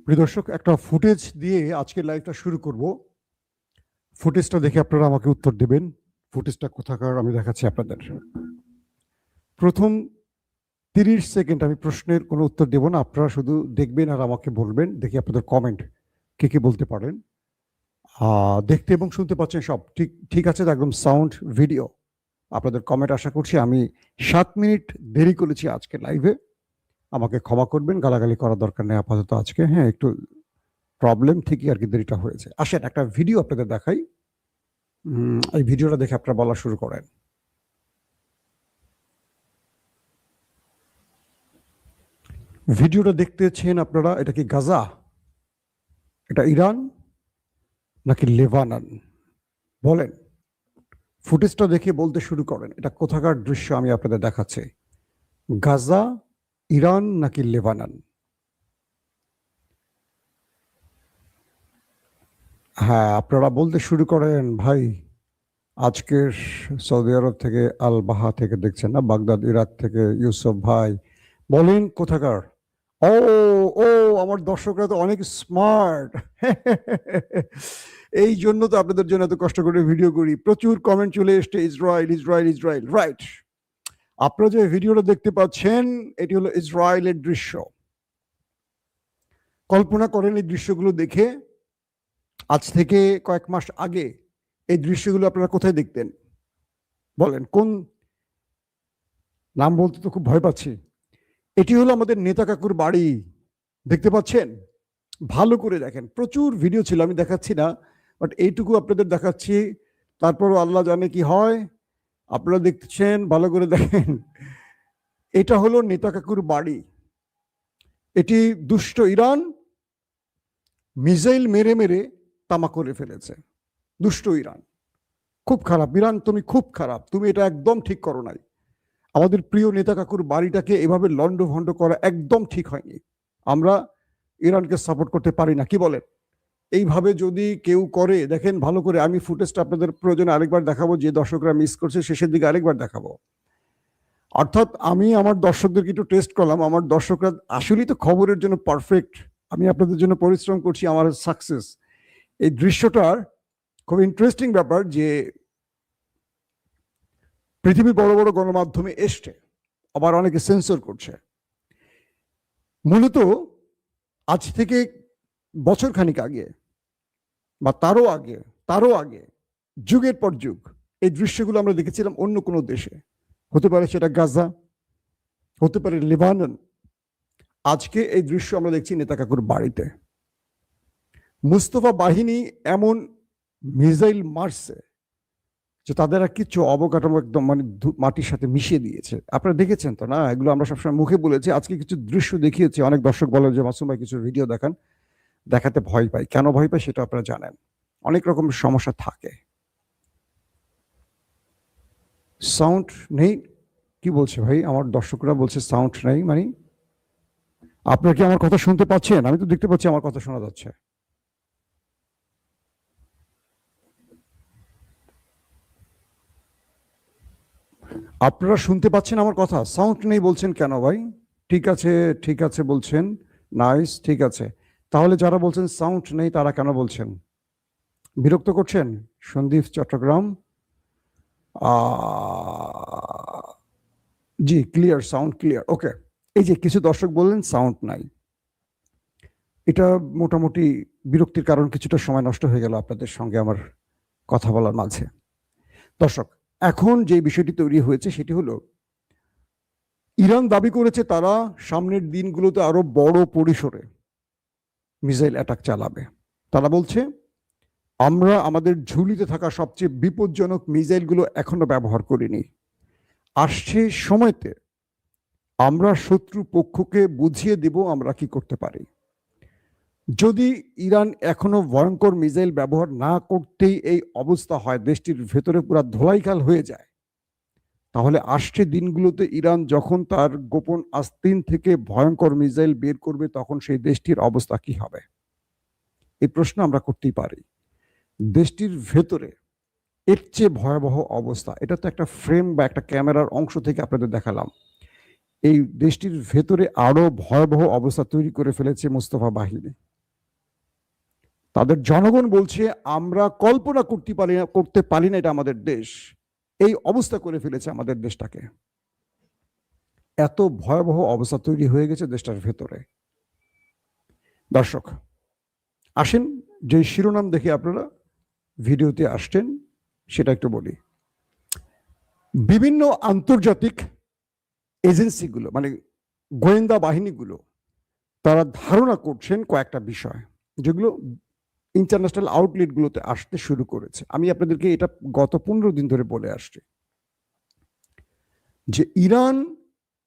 প্রিয় দর্শক, একটা ফুটেজ দিয়ে আজকের লাইভটা শুরু করব। ফুটেজটা দেখে আপনারা আমাকে উত্তর দেবেন। ফুটেজটা কোথাকার আমি দেখাচ্ছি আপনাদের। প্রথম 30 সেকেন্ড আমি প্রশ্নের কোনো উত্তর দেব না, আপনারা শুধু দেখবেন আর আমাকে বলবেন। দেখি আপনাদের কমেন্ট কে কে বলতে পারেন। দেখতে এবং শুনতে পাচ্ছেন সব ঠিক ঠিক আছে তো? একদম সাউন্ড ভিডিও। আপনাদের কমেন্ট আশা করছি। আমি 7 মিনিট দেরি করেছি আজকে লাইভে, আমাকে ক্ষমা করবেন। গালাগালি করার দরকার নেই আপাতত আজকে। হ্যাঁ, একটু প্রবলেম ঠিকই আর কি, দেরিটা হয়েছে। আসেন একটা ভিডিও আপনাদের দেখাই। এই ভিডিওটা দেখে আপনারা বলা শুরু করেন। ভিডিওটা দেখতেছেন আপনারা, এটা কি গাজা, এটা ইরান নাকি লেবানন? বলেন, ফুটেজটা দেখে বলতে শুরু করেন। এটা কোথাকার দৃশ্য আমি আপনাদের দেখাচ্ছি? গাজা, ইরান নাকি লেবানন? হ্যাঁ, আপনারা বলতে শুরু করেন ভাই। আজকের সৌদি আরব থেকে আল বাহা থেকে দেখছেন না, বাগদাদ ইরাক থেকে ইউসুফ ভাই। বলেন কোথাকার? ও ও আমার দর্শকরা তো অনেক স্মার্ট। এই জন্য তো আপনাদের জন্য এত কষ্ট করে ভিডিও করি। প্রচুর কমেন্ট চলে এসছে, ইসরায়েল ইসরায়েল ইসরায়েল। রাইট, আপনারা যে ভিডিওটা দেখতে পাচ্ছেন এটি হলো ইসরায়েলের দৃশ্য। কল্পনা করেন এই দৃশ্যগুলো দেখে আজ থেকে কয়েক মাস আগে এই দৃশ্যগুলো আপনারা কোথায় দেখতেন? বলেন কোন নাম বলতে তো খুব ভয় পাচ্ছি। এটি হলো আমাদের নেতা কাকুর বাড়ি, দেখতে পাচ্ছেন? ভালো করে দেখেন, প্রচুর ভিডিও ছিল, আমি দেখাচ্ছি না, বাট এইটুকু আপনাদের দেখাচ্ছি। তারপরও আল্লাহ জানে কি হয়। আপনারা দেখছেন, ভালো করে দেখেন। এটা হলো নেতা কাকুর বাড়ি। এটি দুষ্ট ইরান মিসাইল মেরে মেরে তামা করে ফেলেছে। দুষ্ট ইরান খুব খারাপ। ইরান তুমি খুব খারাপ, তুমি এটা একদম ঠিক করো নাই। আমাদের প্রিয় নেতা কাকুর বাড়িটাকে এভাবে লন্ডভন্ড করা একদম ঠিক হয়নি। আমরা ইরানকে সাপোর্ট করতে পারি না, কি বলেন? এইভাবে যদি কেউ করে, দেখেন ভালো করে, আমি ফুটেজটা আপনাদের প্রয়োজনে আরেকবার দেখাবো, যে দর্শকরা মিস করছে শেষের দিকে আরেকবার দেখাবো। অর্থাৎ আমি আমার দর্শকদেরকে একটু টেস্ট করলাম, আমার দর্শকরা আসলেই তো খবরের জন্য পারফেক্ট। আমি আপনাদের জন্য পরিশ্রম করছি, আমার সাকসেস। এই দৃশ্যটার খুব ইন্টারেস্টিং ব্যাপার যে পৃথিবীর বড় বড় গণমাধ্যমে এসছে, আবার অনেকে সেন্সর করছে। মূলত আজ থেকে বছর খানিক আগে বা তারও আগে যুগের পর যুগ এই দৃশ্যগুলো আমরা দেখেছিলাম অন্য কোনো দেশে। হতে পারে সেটা গাজা, হতে পারে লেবানন। আজকে এই দৃশ্য আমরা দেখছি নেতা কাকুর বাড়িতে। মুস্তফা বাহিনী এমন মিসাইল মারছে যে তাদের আর কিছু অবকাঠামো একদম মানে মাটির সাথে মিশিয়ে দিয়েছে। আপনারা দেখেছেন তো না? এগুলো আমরা সবসময় মুখে বলেছি, আজকে কিছু দৃশ্য দেখিয়েছি। অনেক দর্শক বলে যে মাসুম ভাই কিছু ভিডিও দেখান, দেখাতে ভয় পাই। কেন ভয় পাই সেটা আপনারা জানেন, অনেক রকম সমস্যা থাকে। সাউন্ড নেই কি বলছে ভাই? আমার দর্শকরা বলছে সাউন্ড নেই। মানে আপনারা কি আমার কথা শুনতে পাচ্ছেন? আমি তো দেখতে পাচ্ছি আমার কথা শোনা যাচ্ছে। আপনারা শুনতে পাচ্ছেন আমার কথা? সাউন্ড নেই বলছেন কেন ভাই? ঠিক আছে ঠিক আছে বলছেন, নাইস, ঠিক আছে। তাহলে যারা বলছেন সাউন্ড নেই তারা কেন বলছেন? বিরক্ত করছেন? সন্দীপ চট্টগ্রাম, জি ক্লিয়ার, সাউন্ড ক্লিয়ার, ওকে। এই যে কিছু দর্শক বললেন সাউন্ড নাই, এটা মোটামুটি বিরক্তির কারণ। কিছুটা সময় নষ্ট হয়ে গেল আপনাদের সঙ্গে আমার কথা বলার মাঝে। দর্শক, এখন যে বিষয়টি তৈরি হয়েছে সেটি হলো, ইরান দাবি করেছে তারা সামনের দিনগুলোতে আরো বড় পরিসরে মিসাইল অ্যাটাক চালাবে। তারা বলছে আমরা আমাদের ঝুলিতে থাকা সবচেয়ে বিপজ্জনক মিসাইলগুলো এখনো ব্যবহার করিনি, আসছে সময়তে আমরা শত্রু পক্ষকে বুঝিয়ে দেব আমরা কি করতে পারি। যদি ইরান এখনো ভয়ঙ্কর মিসাইল ব্যবহার না করতেই এই অবস্থা হয়, দেশটির ভেতরে পুরো ধোলাইখাল হয়ে যায়, তাহলে আসছে দিনগুলোতে ইরান যখন তার গোপন আস্তিন থেকে ভয়ঙ্কর মিসাইল বের করবে তখন সেই দেশটির অবস্থা কি হবে? এই প্রশ্ন আমরা করতেই পারি। দেশটির ভেতরে এর চেয়ে ভয়াবহ অবস্থা, এটা তো একটা ফ্রেম বা একটা ক্যামেরার অংশ থেকে আপনাদের দেখালাম। এই দেশটির ভেতরে আরো ভয়াবহ অবস্থা তৈরি করে ফেলেছে মোস্তফা বাহিনী। তাদের জনগণ বলছে আমরা কল্পনা করতে পারি না এটা আমাদের দেশ। এই অবস্থা করে ফেলেছে আমাদের দেশটাকে। এত ভয়াবহ অবস্থা তৈরি হয়ে গেছে দেশটার ভেতরে। দর্শক আসেন, যে শিরোনাম দেখে আপনারা ভিডিওতে আসছেন সেটা একটু বলি। বিভিন্ন আন্তর্জাতিক এজেন্সিগুলো মানে গোয়েন্দা বাহিনীগুলো তারা ধারণা করছেন কয়েকটা বিষয়, যেগুলো ইন্টারন্যাশনাল আউটলেটগুলোতে আসতে শুরু করেছে। আমি আপনাদেরকে এটা গত 15 দিন ধরে বলে আসছি যে ইরান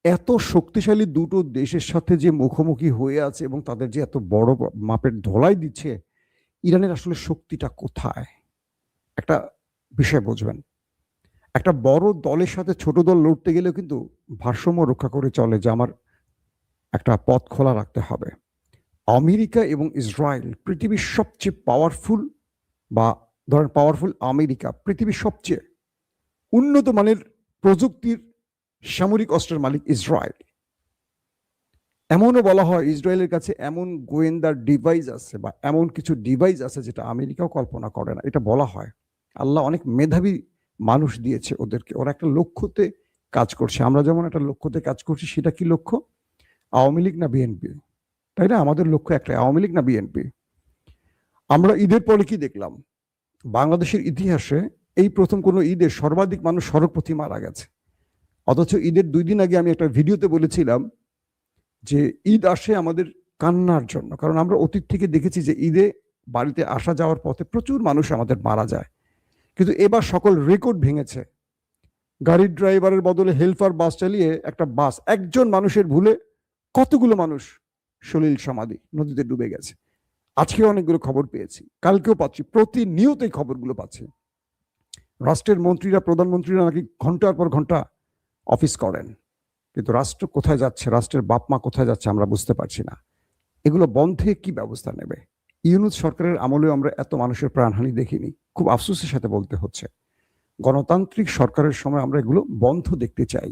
এত শক্তিশালী দুটো দেশের সাথে যে মুখোমুখি হয়ে আছে এবং তাদের যে এত বড় মাপের ধোলাই দিচ্ছে, ইরানের আসলে শক্তিটা কোথায় একটা বিষয় বুঝবেন। একটা বড় দলের সাথে ছোট দল লড়তে গেলেও কিন্তু ভারসাম্য রক্ষা করে চলে, যে আমার একটা পথ খোলা রাখতে হবে। আমেরিকা এবং ইসরায়েল পৃথিবীর সবচেয়ে পাওয়ারফুল, বা ধরেন পাওয়ারফুল আমেরিকা পৃথিবীর সবচেয়ে উন্নত মানের প্রযুক্তির সামরিক অস্ত্রের মালিক ইসরায়েল। এমনও বলা হয় ইসরায়েলের কাছে এমন গোয়েন্দার ডিভাইস আছে বা এমন কিছু ডিভাইস আছে যেটা আমেরিকাও কল্পনা করে না, এটা বলা হয়। আল্লাহ অনেক মেধাবী মানুষ দিয়েছে ওদেরকে, ওরা একটা লক্ষ্যতে কাজ করছে। আমরা যেমন একটা লক্ষ্যতে কাজ করছি, সেটা কি লক্ষ্য? আওয়ামী লীগ না বিএনপি? তাই না? আমাদের লক্ষ্য একটা, আওয়ামী লীগ না বিএনপি। আমরা ঈদের পরে কি দেখলাম? বাংলাদেশের ইতিহাসে এই প্রথম কোনো ঈদে সর্বাধিক মানুষ সড়কপথে মারা গেছে। অথচ ঈদের 2 দিন আগে আমি একটা ভিডিওতে বলেছিলাম যে ঈদ আসে আমাদের কান্নার জন্য, কারণ আমরা অতীত থেকে দেখেছি যে ঈদে বাড়িতে আসা যাওয়ার পথে প্রচুর মানুষ আমাদের মারা যায়। কিন্তু এবার সকল রেকর্ড ভেঙেছে। গাড়ির ড্রাইভারের বদলে হেল্পার বাস চালিয়ে একটা বাস একজন মানুষের ভুলে কতগুলো মানুষ সলিল সমাধি নদীতে ডুবে গেছে। আজকে অনেকগুলো খবর পেয়েছি, কালকেও পাচ্ছি, প্রতিনিয়ত এই খবরগুলো পাচ্ছি। রাষ্ট্রের মন্ত্রীরা, প্রধানমন্ত্রীরা নাকি ঘন্টার পর ঘন্টা অফিস করেন, কিন্তু রাষ্ট্র কোথায় যাচ্ছে, রাষ্ট্রের বাপ মা কোথায় যাচ্ছে আমরা বুঝতে পারছি না। এগুলো বন্ধে কি ব্যবস্থা নেবে? ইউনূস সরকারের আমলেও আমরা এত মানুষের প্রাণহানি দেখিনি, খুব আফসোসের সাথে বলতে হচ্ছে। গণতান্ত্রিক সরকারের সময় আমরা এগুলো বন্ধ দেখতে চাই।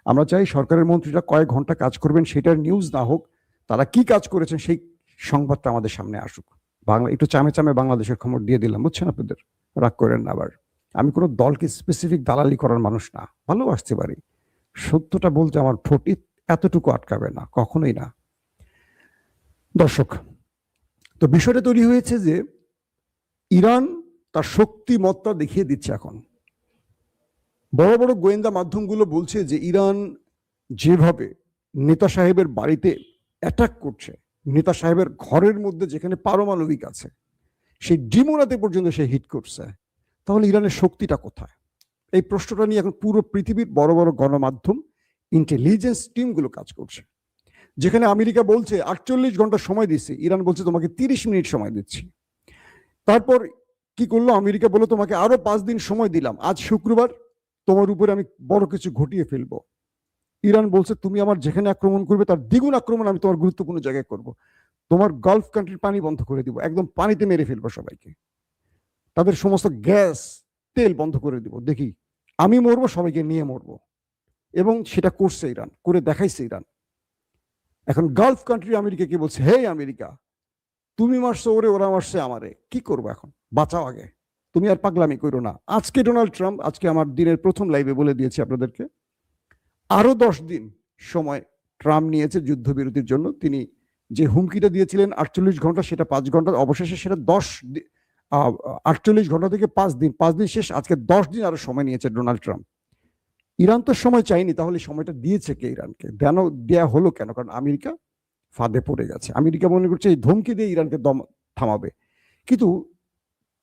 আমরা চাই সরকারের মন্ত্রীরা কয়েক ঘন্টা কাজ করবেন, সেটার নিউজ না হোক, তারা কি কাজ করেছেন সেই সংবাদটা আমাদের সামনে আসুক। বাংলা একটু চামে চামে বাংলাদেশের খবর দিয়ে দিলাম, বুঝছেন? আপনাদের রাগ করেন না আবার। আমি কোনো দলকে স্পেসিফিক দালালি করার মানুষ না, ভালোবাসতে পারি, সত্যটা বলতে আমার ঠোঁট এতটুকু আটকাবে না, কখনোই না। দর্শক, তো বিষয়টা তৈরি হয়েছে যে ইরান তার শক্তিমত্তা দেখিয়ে দিচ্ছে এখন। বড় বড় গোয়েন্দা মাধ্যমগুলো বলছে যে ইরান যেভাবে নেতা সাহেবের বাড়িতে অ্যাটাক করছে, নেতা সাহেবের ঘরের মধ্যে যেখানে পারমাণবিক আছে সেই ডিমোনাতে পর্যন্ত সে হিট করছে, তাহলে ইরানের শক্তিটা কোথায়? এই প্রশ্নটা নিয়ে এখন পুরো পৃথিবীর বড় বড় গণমাধ্যম, ইন্টেলিজেন্স টিমগুলো কাজ করছে। যেখানে আমেরিকা বলছে 48 ঘন্টা সময় দিচ্ছে, ইরান বলছে তোমাকে 30 মিনিট সময় দিচ্ছি। তারপর কি করলো আমেরিকা? বললো তোমাকে আরো 5 দিন সময় দিলাম, আজ শুক্রবার, তোমার উপরে আমি বড় কিছু ঘটিয়ে ফেলবো। ইরান বলছে তুমি আমার যেখানে আক্রমণ করবে তার দ্বিগুণ আক্রমণ আমি তোমার গুরুত্বপূর্ণ জায়গায় করব। তোমার গালফ কান্ট্রির পানি বন্ধ করে দিব, একদম পানিতে মেরে ফেলবো সবাইকে, তাদের সমস্ত গ্যাস তেল বন্ধ করে দিব, দেখি আমি মরবো, সবাইকে নিয়ে মরবো। এবং সেটা করছে ইরান, করে দেখাইছে ইরান। এখন গালফ কান্ট্রি আমেরিকাকে বলছে, হে আমেরিকা, তুমি মারছো ওরে, ওরা মারছে আমারে, কি করবো এখন? বাঁচাও আগে, তুমি আর পাগলামি করো না। আজকে ডোনাল্ড ট্রাম্প, আজকে আমার দিনের প্রথম লাইভে বলে দিয়েছি আপনাদেরকে, আরো 10 দিন সময় ট্রাম্প নিয়েছে যুদ্ধবিরতির জন্য। তিনি যে হুমকিটা দিয়েছিলেন 48 ঘন্টা, সেটা 5 ঘন্টা, অবশেষে সেটা 48 ঘন্টা থেকে 5 দিন, 5 দিন শেষ, আজকে 10 দিন আরো সময় নিয়েছে ডোনাল্ড ট্রাম্প। ইরান তো সময় চাইনি, তাহলে সময়টা দিয়েছে কে ইরানকে? দেয়া হলো কেন? কারণ আমেরিকা ফাঁদে পড়ে গেছে। আমেরিকা মনে করছে এই ধমকি দিয়ে ইরানকে দম থামাবে, কিন্তু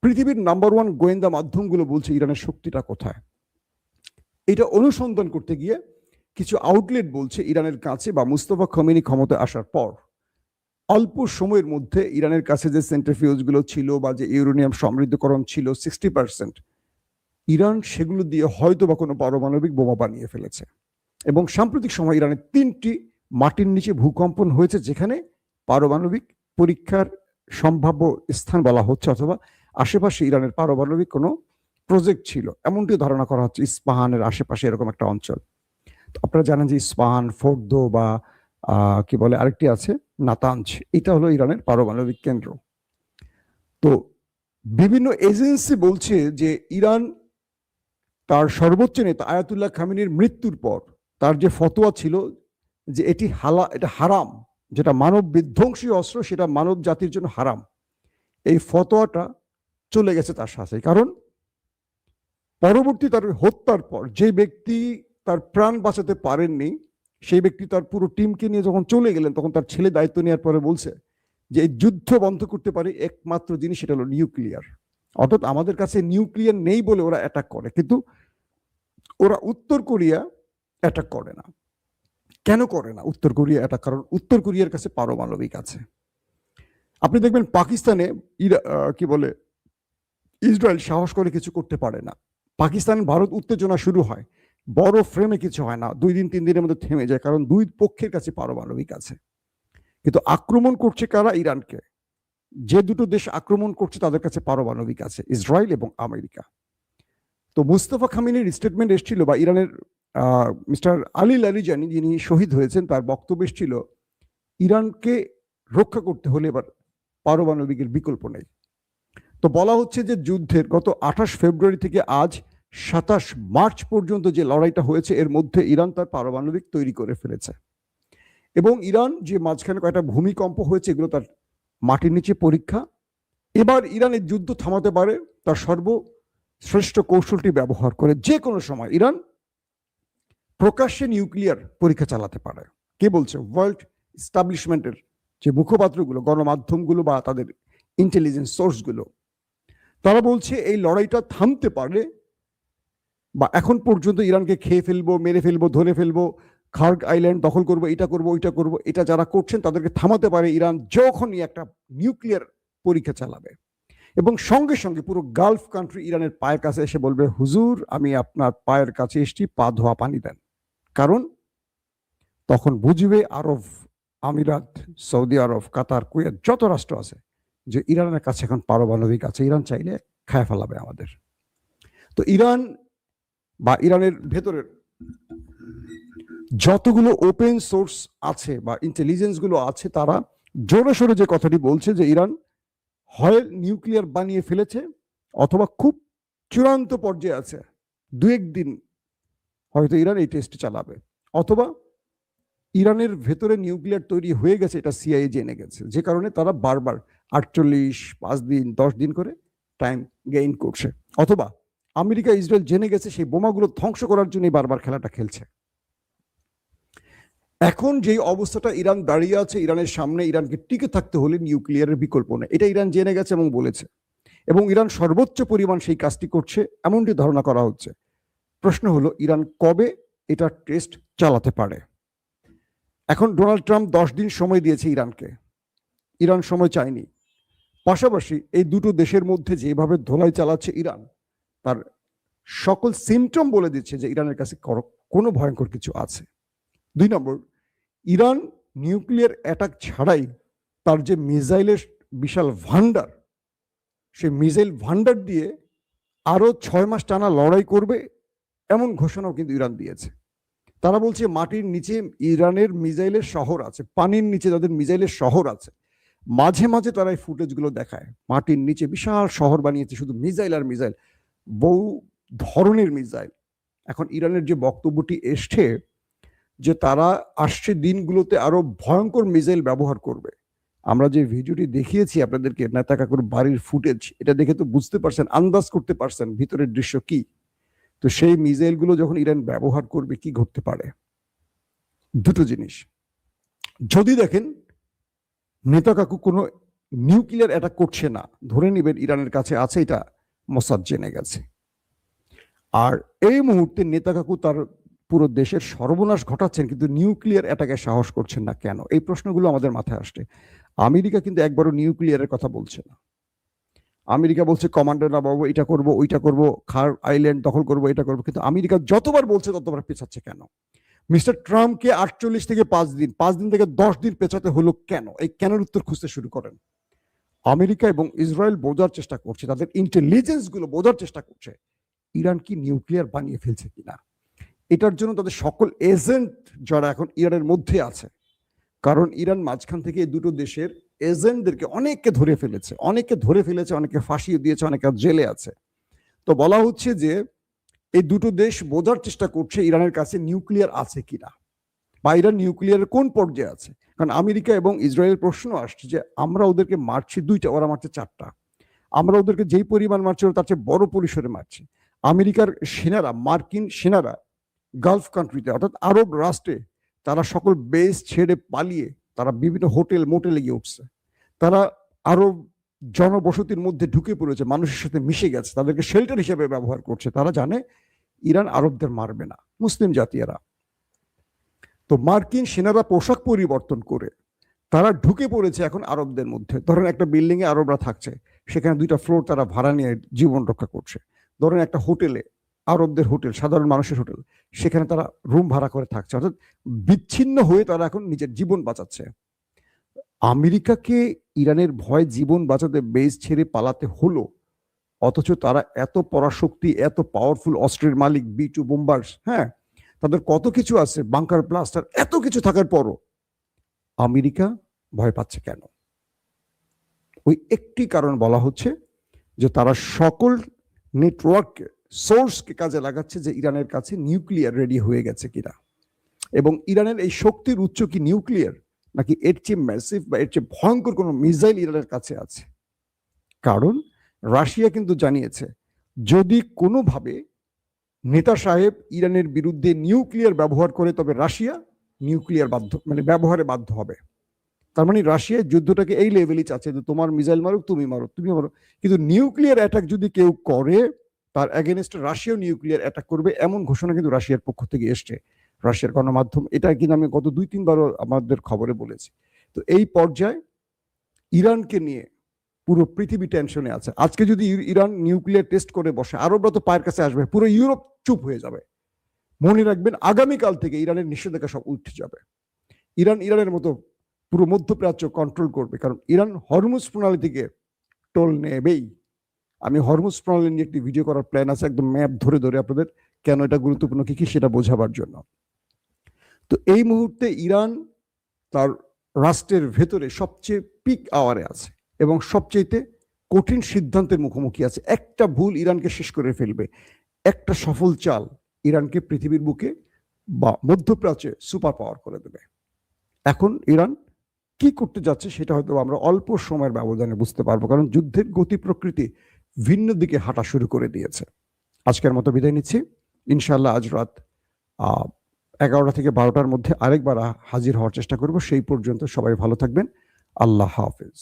পৃথিবীর নাম্বার 1 গোয়েন্দা মাধ্যমগুলো বলছে ইরানের শক্তিটা কোথায়। এটা অনুসন্ধান করতে গিয়ে কিছু আউটলেট বলছে ইরানের কাছে, বা মুস্তফা খমেনি ক্ষমতায় আসার পর অল্প সময়ের মধ্যে ইরানের কাছে যে সেন্ট্রিফিউজগুলো ছিল বা যে ইউরেনিয়াম সমৃদ্ধকরণ ছিল 60%, ইরান সেগুলো দিয়ে হয়তো বা কোনো পারমাণবিক বোমা বানিয়ে ফেলেছে। এবং সাম্প্রতিক সময় ইরানের 3টি মাটির নিচে ভূকম্পন হয়েছে, যেখানে পারমাণবিক পরীক্ষার সম্ভাব্য স্থান বলা হচ্ছে, অথবা আশেপাশে ইরানের পারমাণবিক কোনো প্রজেক্ট ছিল এমনটি ধারণা করা হচ্ছে। ইস্পাহানের আশেপাশে এরকম একটা অঞ্চল, আপনারা জানেন যে ইস্পাহান, ফোর্দো বা কি বলে আরেকটি আছে নাতাঞ্জ, এটা হলো ইরানের পারমাণবিক কেন্দ্র। তো বিভিন্ন এজেন্সি বলছে যে ইরান তার সর্বোচ্চ নেতা আয়াতুল্লাহ খামেনির মৃত্যুর পর তার যে ফতোয়া ছিল যে এটা হারাম, যেটা মানব বিধ্বংসী অস্ত্র সেটা মানব জাতির জন্য হারাম, এই ফতোয়াটা চলে গেছে তার সাথে। কারণ পরবর্তী তার হত্যার পর যে ব্যক্তি তার প্রাণ বাঁচাতে পারেননি সেই ব্যক্তি তার পুরো টিমকে নিয়ে যখন চলে গেলেন তখন তার ছেলে দায়িত্ব নেওয়ার পরে বলছে যে এই যুদ্ধ বন্ধ করতে পারে একমাত্র জিনিস, সেটা হলো নিউক্লিয়ার। অর্থাৎ আমাদের কাছে নিউক্লিয়ার নেই বলে ওরা অ্যাটাক করে, কিন্তু ওরা উত্তর কোরিয়া অ্যাটাক করে না। কেন করে না উত্তর কোরিয়া অ্যাটাক? কারণ উত্তর কোরিয়ার কাছে পারমাণবিক আছে। আপনি দেখবেন পাকিস্তানে কি বলে ইসরায়েল সাহস করে কিছু করতে পারে না। পাকিস্তান ভারত উত্তেজনা শুরু হয়, বড় ফ্রেমে কিছু হয় না, 2 দিন 3 দিনের মধ্যে থেমে যায়, কারণ দুই পক্ষের কাছে পারমাণবিক আছে। কিন্তু আক্রমণ করছে কারা? ইরানকে। যে দুটো দেশ আক্রমণ করছে তাদের কাছে পারমাণবিক আছে, ইসরায়েল এবং আমেরিকা। তো মুস্তফা খামেনির স্টেটমেন্ট এসেছিল, বা ইরানের মিস্টার আলী লারিজানি যিনি শহীদ হয়েছেন তার বক্তব্য এসেছিল ইরানকে রক্ষা করতে হলে এবার পারমাণবিকের বিকল্প নেই। তো বলা হচ্ছে যে যুদ্ধের গত 28 ফেব্রুয়ারি থেকে আজ 27 মার্চ পর্যন্ত যে লড়াইটা হয়েছে এর মধ্যে ইরান তার পারমাণবিক তৈরি করে ফেলেছে। এবং ইরান যে মাঝখানে কয়েকটা ভূমিকম্প হয়েছে এগুলো তার মাটির নিচে পরীক্ষা। এবার ইরান এই যুদ্ধ থামাতে পারে তার সর্বশ্রেষ্ঠ কৌশলটি ব্যবহার করে। যে কোনো সময় ইরান প্রকাশ্যে নিউক্লিয়ার পরীক্ষা চালাতে পারে। কে বলছে? ওয়ার্ল্ড এস্টাবলিশমেন্টের যে মুখপাত্রগুলো, গণমাধ্যমগুলো বা তাদের ইন্টেলিজেন্স সোর্সগুলো, তারা বলছে এই লড়াইটা থামতে পারে, বা এখন পর্যন্ত ইরানকে খেয়ে ফেলবো, মেরে ফেলবো, ধরে ফেলবো, খার্গ আইল্যান্ড দখল করবো, এটা করবো, ওইটা করবো, এটা যারা করছেন তাদেরকে থামাতে পারে ইরান যখনই একটা নিউক্লিয়ার পরীক্ষা চালাবে। এবং সঙ্গে সঙ্গে পুরো গালফ কান্ট্রি ইরানের পায়ের কাছে এসে বলবে, হুজুর আমি আপনার পায়ের কাছে এসেছি, পা ধোয়া পানি দেন। কারণ তখন বুঝবে আরব আমিরাত, সৌদি আরব, কাতার, কুয়েত, যত রাষ্ট্র আছে যে ইরানের কাছে এখন পারমাণবিক আছে, ইরান চাইলে খায় ফেলাবে আমাদের। তো ইরান বা ইরানের ভেতরের যতগুলো ওপেন সোর্স আছে বা ইন্টেলিজেন্স গুলো আছে তারা জোরে সোরে যে কথাটি বলছে যে ইরান হয় নিউক্লিয়ার বানিয়ে ফেলেছে অথবা খুব চূড়ান্ত পর্যায়ে আছে, 2-1 দিন হয়তো ইরান এই টেস্ট চালাবে, অথবা ইরানের ভেতরে নিউক্লিয়ার তৈরি হয়ে গেছে এটা সিআইএ জেনে গেছে, যে কারণে তারা বারবার 48, 5 দিন, 10 দিন করে টাইম গেইন করছে, অথবা আমেরিকা ইসরায়েল জেনে গেছে সেই বোমাগুলো ধ্বংস করার জন্য বারবার খেলাটা খেলছে। এখন যে অবস্থাটা ইরান দাঁড়িয়ে আছে, ইরানের সামনে ইরানকে টিকে থাকতে হলে নিউক্লিয়ারের বিকল্প নেই, এটা ইরান জেনে গেছে এবং বলেছে, এবং ইরান সর্বোচ্চ পরিমাণ সেই কাজটি করছে এমনটি ধারণা করা হচ্ছে। প্রশ্ন হলো ইরান কবে এটা টেস্ট চালাতে পারে? এখন ডোনাল্ড ট্রাম্প 10 দিন সময় দিয়েছে ইরানকে, ইরান সময় চায়নি। পাশাপাশি এই দুটো দেশের মধ্যে যেভাবে ধোলাই চালাচ্ছে ইরান, তার সকল সিমটম বলে দিচ্ছে যে ইরানের কাছে কোনো ভয়ঙ্কর কিছু আছে। 2 নম্বর, ইরান নিউক্লিয়ার অ্যাটাক ছাড়াই তার যে মিসাইলের বিশাল ভান্ডার, সেই মিসাইল ভান্ডার দিয়ে আরো 6 মাস টানা লড়াই করবে এমন ঘোষণাও কিন্তু ইরান দিয়েছে। তারা বলছে মাটির নিচে ইরানের মিসাইলের শহর আছে, পানির নিচে তাদের মিসাইলের শহর আছে। মাঝে মাঝে তারা এই ফুটেজগুলো দেখায়, মাটির নিচে বিশাল শহর বানিয়েছে শুধু মিসাইল আর মিসাইল, বহু ধরনের মিসাইল। এখন ইরানের যে বক্তব্যটি এসছে যে তারা আসছে দিনগুলোতে আরো ভয়ঙ্কর মিসাইল ব্যবহার করবে। আমরা যে ভিডিওটি দেখিয়েছি আপনাদেরকে নেতা কাকুর বাড়ির ফুটেজ, এটা দেখে তো বুঝতে পারছেন, আন্দাজ করতে পারছেন ভিতরের দৃশ্য কি। তো সেই মিসাইলগুলো যখন ইরান ব্যবহার করবে কি ঘটতে পারে? দুটো জিনিস, যদি দেখেন নেতা কাকু কোনো নিউক্লিয়ার অ্যাটাক করছে না, ধরে নেবেন ইরানের কাছে আছে, এটা মোসাদ জেনে গেছে। আর এই মুহূর্তে নেতা কাকু তার পুরো দেশের সর্বনাশ ঘটাচ্ছেন কিন্তু নিউক্লিয়ার অ্যাটাকে সাহস করছেন না কেন? এই প্রশ্নগুলো আমাদের মাথায় আসছে। আমেরিকা কিন্তু একবারও নিউক্লিয়ারের কথা বলছে না। আমেরিকা বলছে কমান্ডার না বাবু, এটা করবো, ওইটা করবো, খার আইল্যান্ড দখল করবো, এটা করবো, কিন্তু আমেরিকা যতবার বলছে ততবার পেছাচ্ছে কেন? মিস্টার ট্রাম্পকে 48 থেকে 5 দিন, 5 দিন থেকে 10 দিন পেছাতে হলো কেন? এই কেনের উত্তর খুঁজতে শুরু করেন। আমেরিকা এবং ইসরায়েল বোঝার চেষ্টা করছে, তাদের ইন্টেলিজেন্স গুলো বোঝার চেষ্টা করছে ইরান কি নিউক্লিয়ার বানিয়ে ফেলছে কিনা। এটার জন্য তাদের সকল এজেন্ট যারা এখন ইরানের মধ্যে আছে, কারণ ইরান মাঝখান থেকে এই দুটো দেশের এজেন্টদেরকে অনেককে ধরে ফেলেছে, অনেকে ফাঁসিয়ে দিয়েছে, অনেকে জেলে আছে। তো বলা হচ্ছে যে এই দুটো দেশ বোঝার চেষ্টা করছে ইরানের কাছে নিউক্লিয়ার আছে কিনা, বা ইরান নিউক্লিয়ারের কোন পর্যায়ে আছে। কারণ আমেরিকা এবং ইসরায়েলের প্রশ্ন আসছে যে আমরা ওদেরকে মারছি 2টা, ওরা মারছে 4টা। আমরা ওদেরকে যেই পরিমাণ মারছি তার চেয়ে বড় পরিসরে মারছি। আমেরিকার সেনারা, মার্কিন সেনারা গালফ কান্ট্রিতে অর্থাৎ আরব রাষ্ট্রে তারা সকল বেস ছেড়ে পালিয়ে তারা বিভিন্ন হোটেল মোটেলে গিয়ে উঠছে। তারা আরব জনবসতির মধ্যে ঢুকে পড়েছে, মানুষের সাথে মিশে গেছে, তাদেরকে শেল্টার হিসেবে ব্যবহার করছে। তারা জানে ইরান আরবদের মারবে না, মুসলিম জাতীয়রা। তো মার্কিন সেনারা পোশাক পরিবর্তন করে তারা ঢুকে পড়েছে এখন আরবদের মধ্যে। ধরেন একটা বিল্ডিং এ আরবরা থাকছে, সেখানে 2টা ফ্লোর তারা ভাড়া নিয়ে জীবন রক্ষা করছে। ধরেন একটা হোটেলে, আরবদের হোটেল, সাধারণ মানুষের হোটেল, সেখানে তারা রুম ভাড়া করে থাকছে, অর্থাৎ বিচ্ছিন্ন হয়ে তারা এখন নিজের জীবন বাঁচাচ্ছে। আমেরিকাকে ইরানের ভয় জীবন বাঁচাতে বেস ছেড়ে পালাতে হলো, অথচ তারা এত পরাশক্তি, এত পাওয়ারফুল অস্ত্রের মালিক, B2 বোম্বার্স, হ্যাঁ, তাদের কত কিছু আছে, বাংকার ব্লাস্টার, এত কিছু থাকার পরও আমেরিকা ভয় পাচ্ছে কেন? ওই একটি কারণ বলা হচ্ছে যে তারা সকল নেটওয়ার্ক সোর্সকে কাজে লাগাচ্ছে যে ইরানের কাছে নিউক্লিয়ার রেডি হয়ে গেছে কিনা, এবং ইরানের এই শক্তির উৎস কি নিউক্লিয়ার, নাকি এর চেয়ে ম্যাসিভ বা এর চেয়ে ভয়ঙ্কর কোনো মিসাইল ইরানের কাছে আছে। কারণ রাশিয়া কিন্তু জানিয়েছে যদি কোনোভাবে নেতা সাহেব ইরানের বিরুদ্ধে নিউক্লিয়ার ব্যবহার করে তবে রাশিয়া নিউক্লিয়ার ব্যবহারে বাধ্য হবে। তার মানে রাশিয়া যুদ্ধটাকে এই লেভেলই চাচ্ছে যে তোমার মিসাইল মারুক, তুমি মারো, তুমি মারো, কিন্তু নিউক্লিয়ার অ্যাটাক যদি কেউ করে তার এগেনস্টে রাশিয়াও নিউক্লিয়ার অ্যাটাক করবে, এমন ঘোষণা কিন্তু রাশিয়ার পক্ষ থেকে এসছে। রাশিয়ার গণমাধ্যম এটা কিন্তু আমি গত 2-3 বারও আমাদের খবরে বলেছি। তো এই পর্যায়ে ইরানকে নিয়ে পুরো পৃথিবী টেনশনে আছে। আজকে যদি ইরান নিউক্লিয়ার টেস্ট করে বসে, আরবরা তো পায়ের কাছে আসবে, পুরো ইউরোপ চুপ হয়ে যাবে। মনে রাখবেন আগামীকাল থেকে ইরানের নিষেধাজ্ঞা সব উঠে যাবে। ইরানের মতো পুরো মধ্যপ্রাচ্য কন্ট্রোল করবে, কারণ ইরান হরমুজ প্রণালী থেকে টোল নেবেই। আমি হরমুজ প্রণালী নিয়ে একটি ভিডিও করার প্ল্যান আছে, একদম ম্যাপ ধরে ধরে আপনাদের কেন এটা গুরুত্বপূর্ণ কি সেটা বোঝাবার জন্য। তো এই মুহূর্তে ইরান তার রাষ্ট্রের ভেতরে সবচেয়ে পিক আওয়ারে আছে এবং সবচেয়ে কঠিন সিদ্ধান্তের মুখোমুখি আছে। একটা ভুল ইরানকে শেষ করে ফেলবে, একটা সফল চাল ইরানকে পৃথিবীর বুকে বা মধ্যপ্রাচ্যে সুপার পাওয়ার করে দেবে। এখন ইরান কি করতে যাচ্ছে সেটা হয়তো আমরা অল্প সময়ের ব্যবধানে বুঝতে পারবো, কারণ যুদ্ধের গতি প্রকৃতি ভিন্ন দিকে হাঁটা শুরু করে দিয়েছে। আজকের মতো বিদায় নিচ্ছি। ইনশাআল্লাহ আজ রাত 11টা থেকে 12টার মধ্যে আরেকবার হাজির হওয়ার চেষ্টা করব। সেই পর্যন্ত সবাই ভালো থাকবেন। আল্লাহ হাফেজ।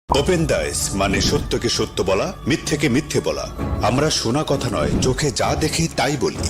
ওপেন দাইস মানে সত্যকে সত্য বলা, মিথ্যেকে মিথ্যে বলা। আমরা শোনা কথা নয়, চোখে যা দেখি তাই বলি।